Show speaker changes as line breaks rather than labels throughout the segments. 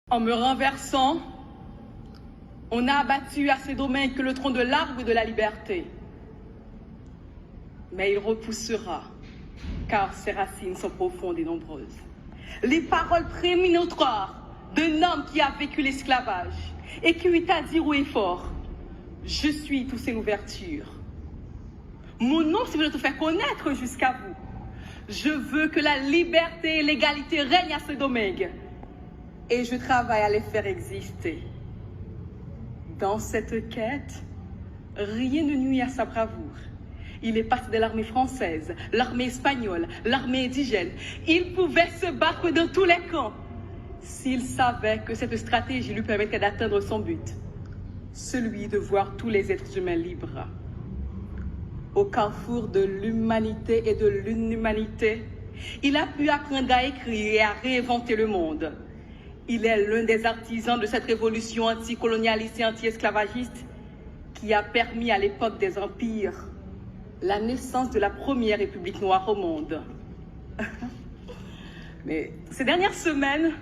En me renversant, on a abattu à ces domaines que le tronc de l'arbre de la liberté. Mais il repoussera, car ses racines sont profondes et nombreuses. Les paroles prémonitoires d'un homme qui a vécu l'esclavage et qui lui a dit haut et fort, « Je suis Toussaint Louverture. Mon nom, c'est de te faire connaître jusqu'à vous. Je veux que la liberté et l'égalité règnent à ce domaine. Et je travaille à les faire exister. Dans cette quête, rien ne nuit à sa bravoure. Il est passé de l'armée française, l'armée espagnole, l'armée indigène. Il pouvait se battre dans tous les camps s'il savait que cette stratégie lui permettrait d'atteindre son but, celui de voir tous les êtres humains libres. Au carrefour de l'humanité et de l'inhumanité, il a pu apprendre à écrire et à réinventer le monde. Il est l'un des artisans de cette révolution anticolonialiste et anti-esclavagiste qui a permis à l'époque des empires la naissance de la première république noire au monde. Mais ces dernières semaines,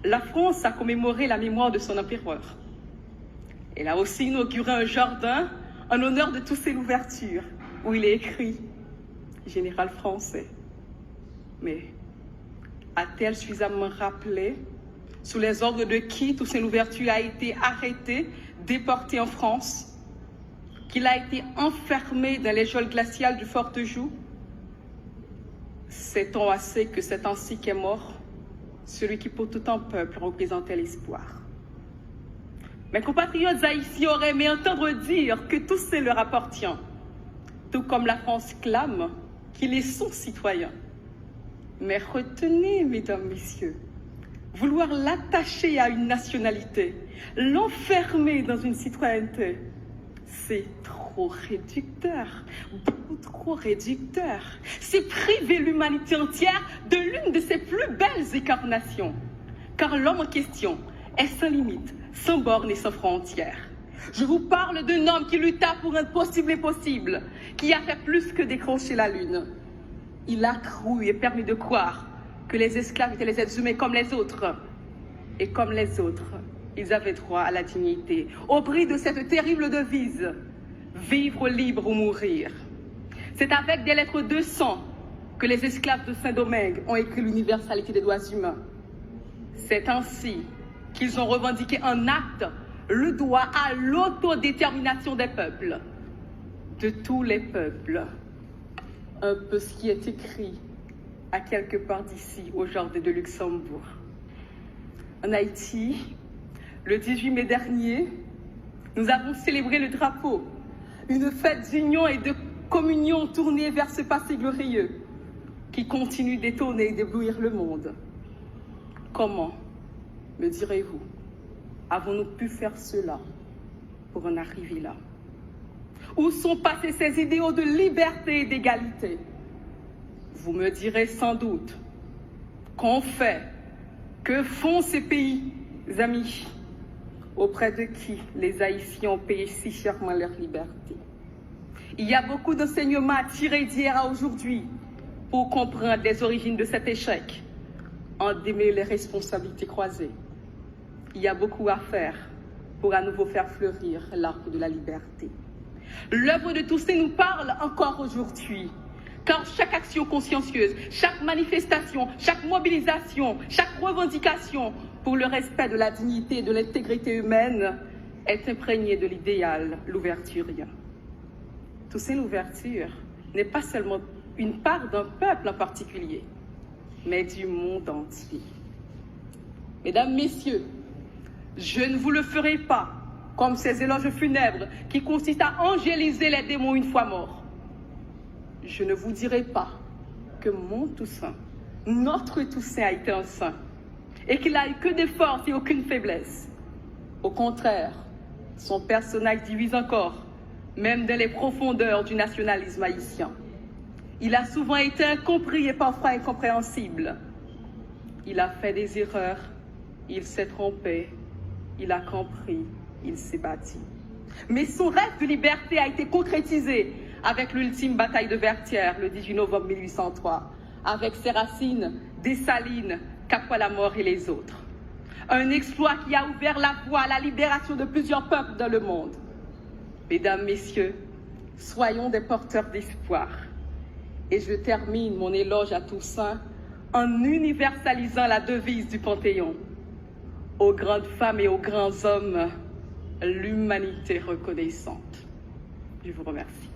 la France a commémoré la mémoire de son empereur. Elle a aussi inauguré un jardin en honneur de Toussaint Louverture, où il est écrit « Général français ». Mais a-t-elle suffisamment rappelé sous les ordres de qui Toussaint Louverture a été arrêté, déporté en France, qu'il a été enfermé dans les geôles glaciales du Fort-de-Joux? Sait-on assez que c'est ainsi qu'est mort celui qui pour tout un peuple représentait l'espoir? Mes compatriotes haïtiens auraient aimé entendre dire que Toussaint leur appartient, tout comme la France clame qu'il est son citoyen. Mais retenez, mesdames, messieurs, vouloir l'attacher à une nationalité, l'enfermer dans une citoyenneté, c'est trop réducteur, beaucoup trop réducteur. C'est priver l'humanité entière de l'une de ses plus belles incarnations. Car l'homme en question est sans limite, sans bornes et sans frontières. Je vous parle d'un homme qui lutta pour un possible impossible, qui a fait plus que décrocher la lune. Il a cru et permis de croire que les esclaves étaient les êtres humains comme les autres. Et comme les autres, ils avaient droit à la dignité, au prix de cette terrible devise, vivre libre ou mourir. C'est avec des lettres de sang que les esclaves de Saint-Domingue ont écrit l'universalité des droits humains. C'est ainsi qu'ils ont revendiqué en acte le droit à l'autodétermination des peuples, de tous les peuples. Un peu ce qui est écrit à quelque part d'ici, au jardin de Luxembourg. En Haïti, le 18 mai dernier, nous avons célébré le drapeau, une fête d'union et de communion tournée vers ce passé glorieux qui continue d'étonner et d'éblouir le monde. Comment, me direz-vous, avons-nous pu faire cela pour en arriver là? Où sont passés ces idéaux de liberté et d'égalité? Vous me direz sans doute qu'ont fait, que font ces pays, amis, auprès de qui les Haïtiens ont payé si chèrement leur liberté. Il y a beaucoup d'enseignements à tirer d'hier à aujourd'hui pour comprendre les origines de cet échec, en démêler les responsabilités croisées. Il y a beaucoup à faire pour à nouveau faire fleurir l'arbre de la liberté. L'œuvre de Toussaint nous parle encore aujourd'hui, car chaque action consciencieuse, chaque manifestation, chaque mobilisation, chaque revendication pour le respect de la dignité et de l'intégrité humaine est imprégnée de l'idéal louverturien. Toussaint Louverture n'est pas seulement une part d'un peuple en particulier, mais du monde entier. Mesdames, Messieurs, je ne vous le ferai pas comme ces éloges funèbres qui consistent à angéliser les démons une fois morts. Je ne vous dirai pas que mon Toussaint, notre Toussaint a été un saint et qu'il n'a eu que des forces et aucune faiblesse. Au contraire, son personnage divise encore, même dans les profondeurs du nationalisme haïtien. Il a souvent été incompris et parfois incompréhensible. Il a fait des erreurs, il s'est trompé, il a compris, il s'est battu. Mais son rêve de liberté a été concrétisé avec l'ultime bataille de Vertières, le 18 novembre 1803, avec ses racines, Dessalines, Capois-la-Mort et les autres. Un exploit qui a ouvert la voie à la libération de plusieurs peuples dans le monde. Mesdames, Messieurs, soyons des porteurs d'espoir. Et je termine mon éloge à Toussaint en universalisant la devise du Panthéon. Aux grandes femmes et aux grands hommes, l'humanité reconnaissante. Je vous remercie.